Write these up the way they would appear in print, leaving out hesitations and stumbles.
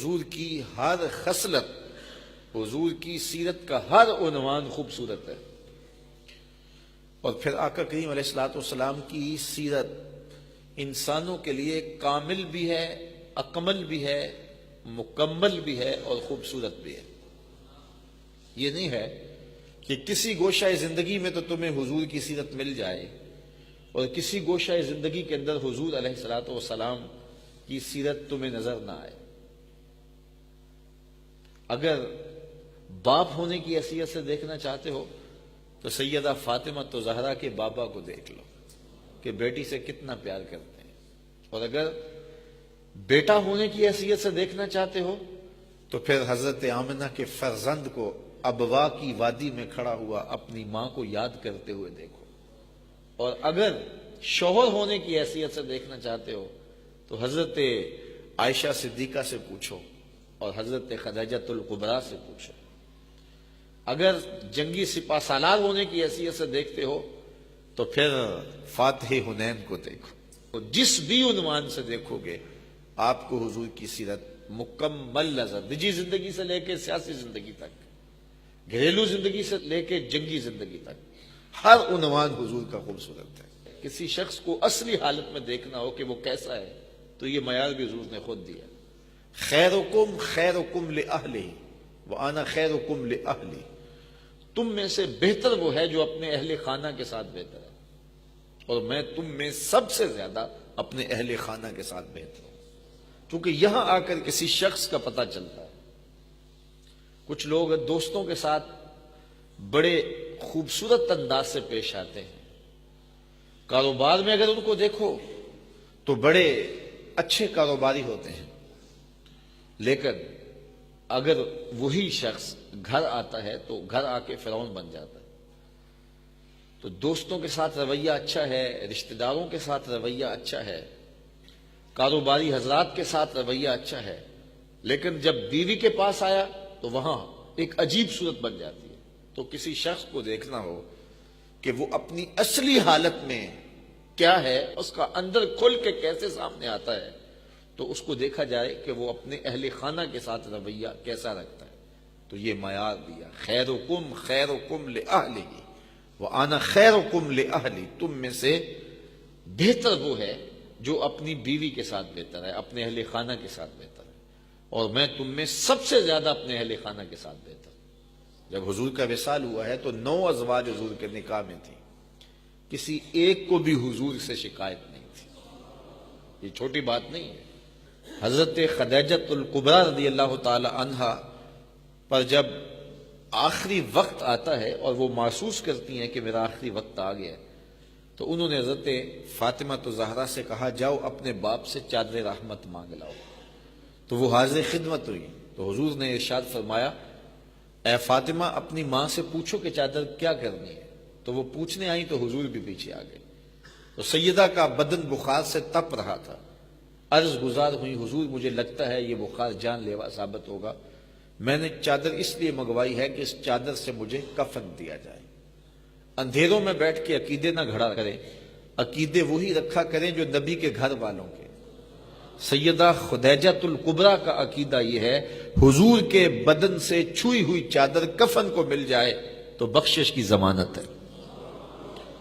حضور کی ہر خصلت، حضور کی سیرت کا ہر عنوان خوبصورت ہے۔ اور پھر آقا کریم علیہ الصلوۃ والسلام کی سیرت انسانوں کے لیے کامل بھی ہے، اکمل بھی ہے، مکمل بھی ہے اور خوبصورت بھی ہے۔ یہ نہیں ہے کہ کسی گوشہ زندگی میں تو تمہیں حضور کی سیرت مل جائے اور کسی گوشہ زندگی کے اندر حضور علیہ الصلوۃ والسلام کی سیرت تمہیں نظر نہ آئے۔ اگر باپ ہونے کی حیثیت سے دیکھنا چاہتے ہو تو سیدہ فاطمہ تو زہرا کے بابا کو دیکھ لو کہ بیٹی سے کتنا پیار کرتے ہیں، اور اگر بیٹا ہونے کی حیثیت سے دیکھنا چاہتے ہو تو پھر حضرت آمنہ کے فرزند کو ابوا کی وادی میں کھڑا ہوا اپنی ماں کو یاد کرتے ہوئے دیکھو، اور اگر شوہر ہونے کی حیثیت سے دیکھنا چاہتے ہو تو حضرت عائشہ صدیقہ سے پوچھو اور حضرت خدیجۃ الکبریٰ سے پوچھو۔ اگر جنگی سپہ سالار ہونے کی حیثیت سے دیکھتے ہو تو پھر فاتح حنین کو دیکھو۔ تو جس بھی عنوان سے دیکھو گے آپ کو حضور کی سیرت مکمل نظر، نجی زندگی سے لے کے سیاسی زندگی تک، گھریلو زندگی سے لے کے جنگی زندگی تک، ہر عنوان حضور کا خوبصورت ہے۔ کسی شخص کو اصلی حالت میں دیکھنا ہو کہ وہ کیسا ہے تو یہ معیار بھی حضور نے خود دیا۔ خیرکم خیرکم لأہلہ وانا خیرکم لأہلی، تم میں سے بہتر وہ ہے جو اپنے اہل خانہ کے ساتھ بہتر ہے، اور میں تم میں سب سے زیادہ اپنے اہل خانہ کے ساتھ بہتر ہوں۔ کیونکہ یہاں آ کر کسی شخص کا پتہ چلتا ہے۔ کچھ لوگ دوستوں کے ساتھ بڑے خوبصورت انداز سے پیش آتے ہیں، کاروبار میں اگر ان کو دیکھو تو بڑے اچھے کاروباری ہوتے ہیں، لیکن اگر وہی شخص گھر آتا ہے تو گھر آ کے فرعون بن جاتا ہے۔ تو دوستوں کے ساتھ رویہ اچھا ہے، رشتہ داروں کے ساتھ رویہ اچھا ہے، کاروباری حضرات کے ساتھ رویہ اچھا ہے، لیکن جب بیوی کے پاس آیا تو وہاں ایک عجیب صورت بن جاتی ہے۔ تو کسی شخص کو دیکھنا ہو کہ وہ اپنی اصلی حالت میں کیا ہے، اس کا اندر کھل کے کیسے سامنے آتا ہے، تو اس کو دیکھا جائے کہ وہ اپنے اہل خانہ کے ساتھ رویہ کیسا رکھتا ہے۔ تو یہ معیار دیا، خیرکم خیرکم لأہلہ وانا خیرکم لأہلی، تم میں سے بہتر وہ ہے جو اپنی بیوی کے ساتھ بہتر ہے، اپنے اہل خانہ کے ساتھ بہتر ہے، اور میں تم میں سب سے زیادہ اپنے اہل خانہ کے ساتھ بہتر ہوں۔ جب حضور کا وصال ہوا ہے تو 9 ازواج حضور کے نکاح میں تھی، کسی ایک کو بھی حضور سے شکایت نہیں تھی۔ یہ چھوٹی بات نہیں ہے۔ حضرت خدیجۃ الکبریٰ رضی اللہ تعالی عنہا پر جب آخری وقت آتا ہے اور وہ محسوس کرتی ہیں کہ میرا آخری وقت آ گیا ہے، تو انہوں نے حضرت فاطمہ زہرا سے کہا جاؤ اپنے باپ سے چادر رحمت مانگ لاؤ۔ تو وہ حاضر خدمت ہوئی، تو حضور نے ارشاد فرمایا اے فاطمہ اپنی ماں سے پوچھو کہ چادر کیا کرنی ہے۔ تو وہ پوچھنے آئیں تو حضور بھی پیچھے آ گئے۔ تو سیدہ کا بدن بخار سے تپ رہا تھا، عرض گزار ہوئی حضور مجھے لگتا ہے یہ بخار جان لیوا ثابت ہوگا، میں نے چادر اس لیے منگوائی ہے کہ اس چادر سے مجھے کفن دیا جائے۔ اندھیروں میں بیٹھ کے عقیدے نہ گھڑا کریں، عقیدے وہی رکھا کریں جو نبی کے گھر والوں کے۔ سیدہ خدیجۃ الکبریٰ کا عقیدہ یہ ہے حضور کے بدن سے چھوئی ہوئی چادر کفن کو مل جائے تو بخشش کی ضمانت ہے۔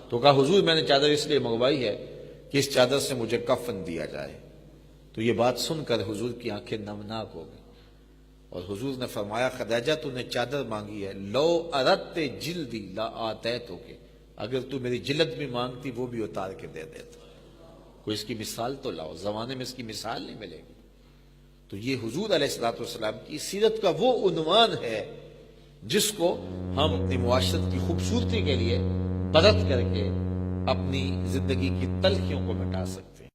تو کہا حضور میں نے چادر اس لیے منگوائی ہے کہ اس چادر سے مجھے کفن دیا جائے۔ تو یہ بات سن کر حضور کی آنکھیں نمناک ہو گئیں، اور حضور نے فرمایا خدیجہ تو نے چادر مانگی ہے، لو اردت جلدی لا آتیتک، اگر تو میری جلد بھی مانگتی وہ بھی اتار کے دے دیتا۔ کوئی اس کی مثال تو لاؤ، زمانے میں اس کی مثال نہیں ملے گی۔ تو یہ حضور علیہ الصلوۃ والسلام کی سیرت کا وہ عنوان ہے جس کو ہم اپنی معاشرت کی خوبصورتی کے لیے برت کر کے اپنی زندگی کی تلخیوں کو مٹا سکتے ہیں۔